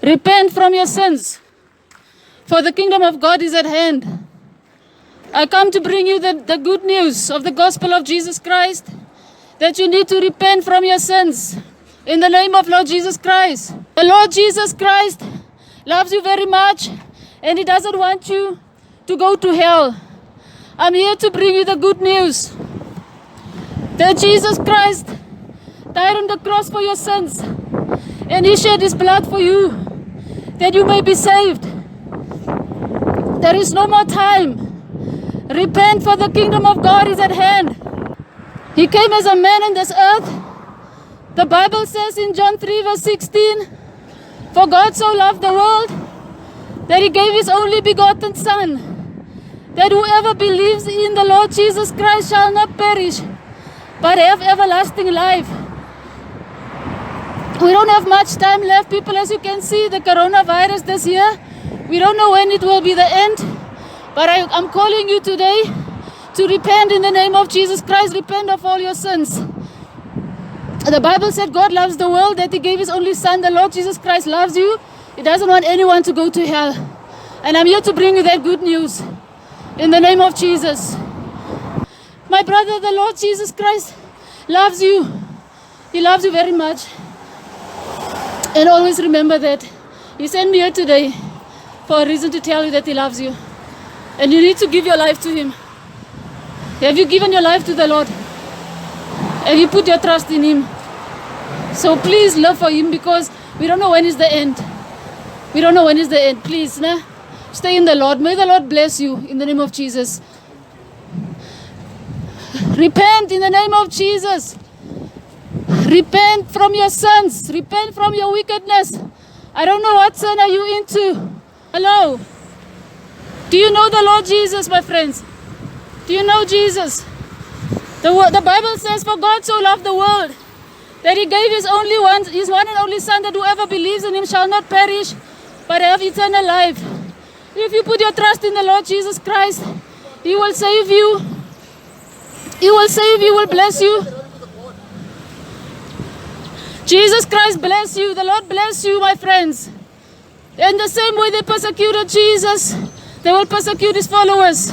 Repent from your sins, for the kingdom of God is at hand. I come to bring you the good news of the gospel of Jesus Christ, that you need to repent from your sins in the name of Lord Jesus Christ. The Lord Jesus Christ loves you very much, and He doesn't want you to go to hell. I'm here to bring you the good news that Jesus Christ died on the cross for your sins, and He shed His blood for you, that you may be saved. There is no more time. Repent, for the kingdom of God is at hand. He came as a man on this earth. The Bible says in John 3 verse 16, for God so loved the world that He gave His only begotten Son, that whoever believes in the Lord Jesus Christ shall not perish, but have everlasting life. We don't have much time left, people. As you can see, the coronavirus this year, we don't know when it will be the end. But I'm calling you today to repent in the name of Jesus Christ. Repent of all your sins. The Bible said God loves the world, that He gave His only Son. The Lord Jesus Christ loves you. He doesn't want anyone to go to hell. And I'm here to bring you that good news in the name of Jesus. My brother, the Lord Jesus Christ loves you. He loves you very much. And always remember that He sent me here today for a reason, to tell you that He loves you. And you need to give your life to Him. Have you given your life to the Lord? Have you put your trust in Him? So please live for Him, because we don't know when is the end. We don't know when is the end. Please, nah? Stay in the Lord. May the Lord bless you in the name of Jesus. Repent in the name of Jesus. Repent from your sins. Repent from your wickedness. I don't know what sin are you into. Hello? Do you know the Lord Jesus, my friends? Do you know Jesus? The Bible says, for God so loved the world that He gave His one and only Son, that whoever believes in Him shall not perish, but have eternal life. If you put your trust in the Lord Jesus Christ, He will save you. He will save you, will bless you. Jesus Christ bless you. The Lord bless you, my friends. In the same way they persecuted Jesus, they will persecute His followers.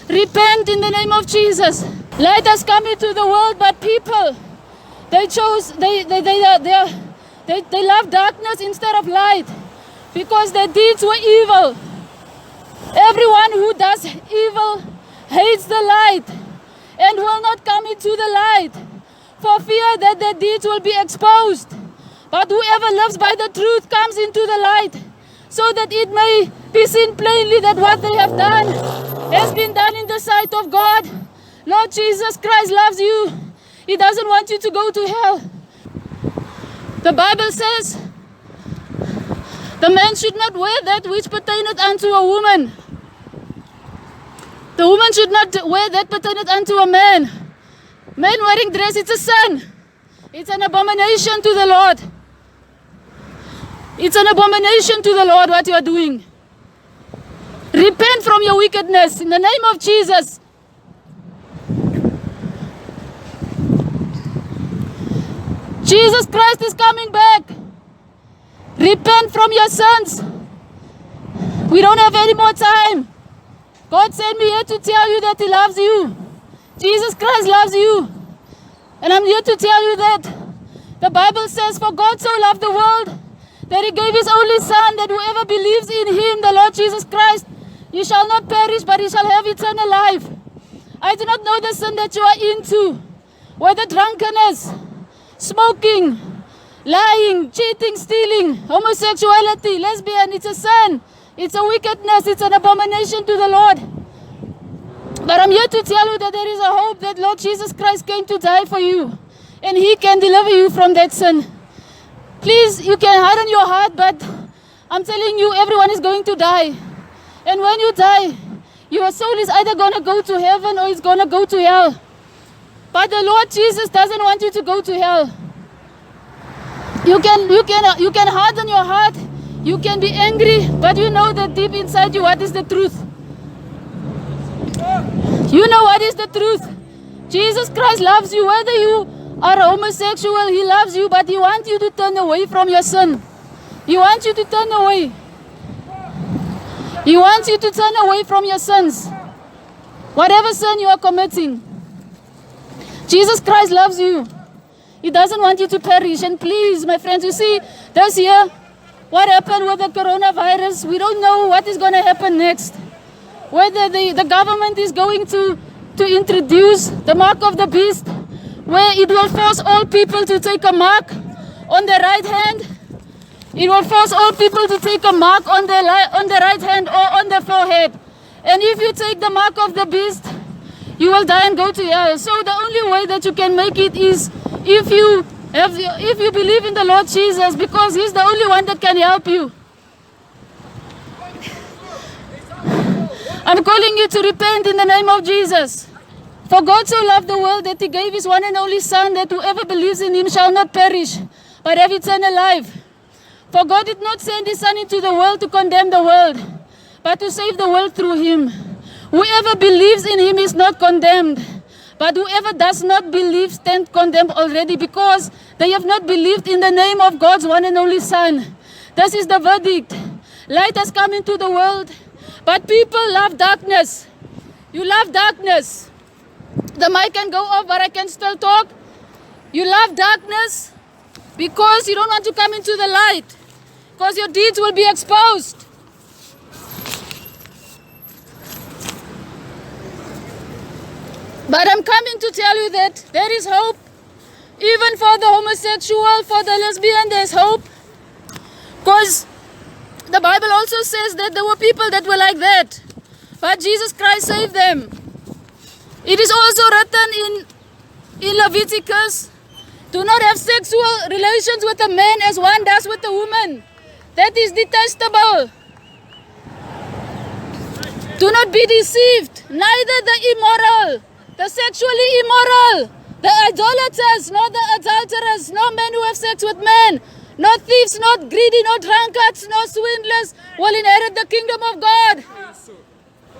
Repent in the name of Jesus. Light has come into the world, but people, they love darkness instead of light, because their deeds were evil. Everyone who does evil hates the light and will not come into the light, for fear that their deeds will be exposed. But whoever lives by the truth comes into the light, so that it may be seen plainly that what they have done has been done in the sight of God. Lord Jesus Christ loves you. He doesn't want you to go to hell. The Bible says, the man should not wear that which pertaineth unto a woman. The woman should not wear that pertaineth unto a man. Men wearing dress, it's a sin. It's an abomination to the Lord. It's an abomination to the Lord what you are doing. Repent from your wickedness in the name of Jesus. Jesus Christ is coming back. Repent from your sins. We don't have any more time. God sent me here to tell you that He loves you. Jesus Christ loves you. And I'm here to tell you that the Bible says, for God so loved the world that He gave His only Son, that whoever believes in Him, the Lord Jesus Christ, he shall not perish, but he shall have eternal life. I do not know the sin that you are into, whether drunkenness, smoking, lying, cheating, stealing, homosexuality, lesbian. It's a sin. It's a wickedness. It's an abomination to the Lord. But I'm here to tell you that there is a hope, that Lord Jesus Christ came to die for you, and He can deliver you from that sin. Please, you can harden your heart, but I'm telling you, everyone is going to die. And when you die, your soul is either going to go to heaven or it's going to go to hell. But the Lord Jesus doesn't want you to go to hell. You can harden your heart. You can be angry, but you know that deep inside you, what is the truth? You know what is the truth. Jesus Christ loves you. Whether you are homosexual, He loves you, but He wants you to turn away from your sin. He wants you to turn away. He wants you to turn away from your sins. Whatever sin you are committing. Jesus Christ loves you. He doesn't want you to perish. And please, my friends, you see, this year, what happened with the coronavirus, we don't know what is going to happen next. Whether the government is going to introduce the mark of the beast, where it will force all people to take a mark on the right hand. It will force all people to take a mark on the right hand or on the forehead. And if you take the mark of the beast, you will die and go to hell. So the only way that you can make it is if you believe in the Lord Jesus, because He's the only one that can help you. I'm calling you to repent in the name of Jesus. For God so loved the world that He gave His one and only Son, that whoever believes in Him shall not perish, but have eternal life. For God did not send His Son into the world to condemn the world, but to save the world through Him. Whoever believes in Him is not condemned, but whoever does not believe stands condemned already, because they have not believed in the name of God's one and only Son. This is the verdict. Light has come into the world, but people love darkness. You love darkness. The mic can go off, but I can still talk. You love darkness because you don't want to come into the light, because your deeds will be exposed. But I'm coming to tell you that there is hope. Even for the homosexual, for the lesbian, there's hope. Because the Bible also says that there were people that were like that, but Jesus Christ saved them. It is also written in Leviticus, do not have sexual relations with a man as one does with a woman. That is detestable. Do not be deceived. Neither the immoral, the sexually immoral, the idolaters, nor the adulterers, nor men who have sex with men, no thieves, not greedy, no drunkards, no swindlers will inherit the kingdom of God.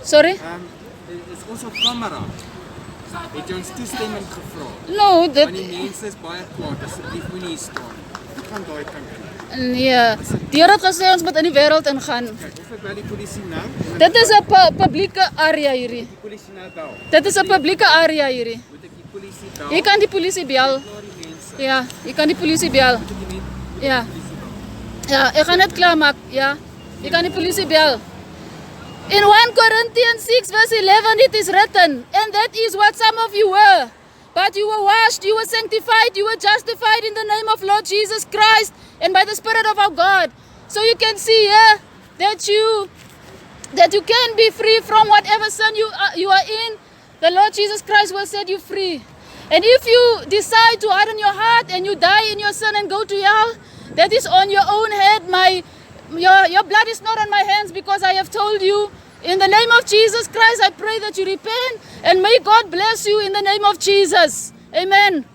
Sorry? Is ons op kamera. Het jy ons toestemming gevra? No, dat... Want die mense is baie kwaad, asseblief moenie hier staan. Ek gaan daai kant toe. Nee, die Here het gesê ons moet in die wêreld ingaan. Kyk, of ek bel die polisie nou? Dit is 'n publieke area hierdie. Die polisie nou bel. Dit is 'n publieke area hierdie. Moet ek die polisie bel? Jy kan die polisie bel. Klaar die mense. Ja, jy kan die polisie bel. Moet ek die mense Ja. Ja, ek gaan dit klaarmaak. Ja. Jy kan die polisie bel. In 1 Corinthians 6 verse 11 it is written, and that is what some of you were. But you were washed, you were sanctified, you were justified in the name of Lord Jesus Christ and by the Spirit of our God. So you can see here that you can be free from whatever sin you are in. The Lord Jesus Christ will set you free. And if you decide to harden your heart and you die in your sin and go to hell, that is on your own head. Your blood is not on my hands, because I have told you. In the name of Jesus Christ, I pray that you repent, and may God bless you in the name of Jesus. Amen.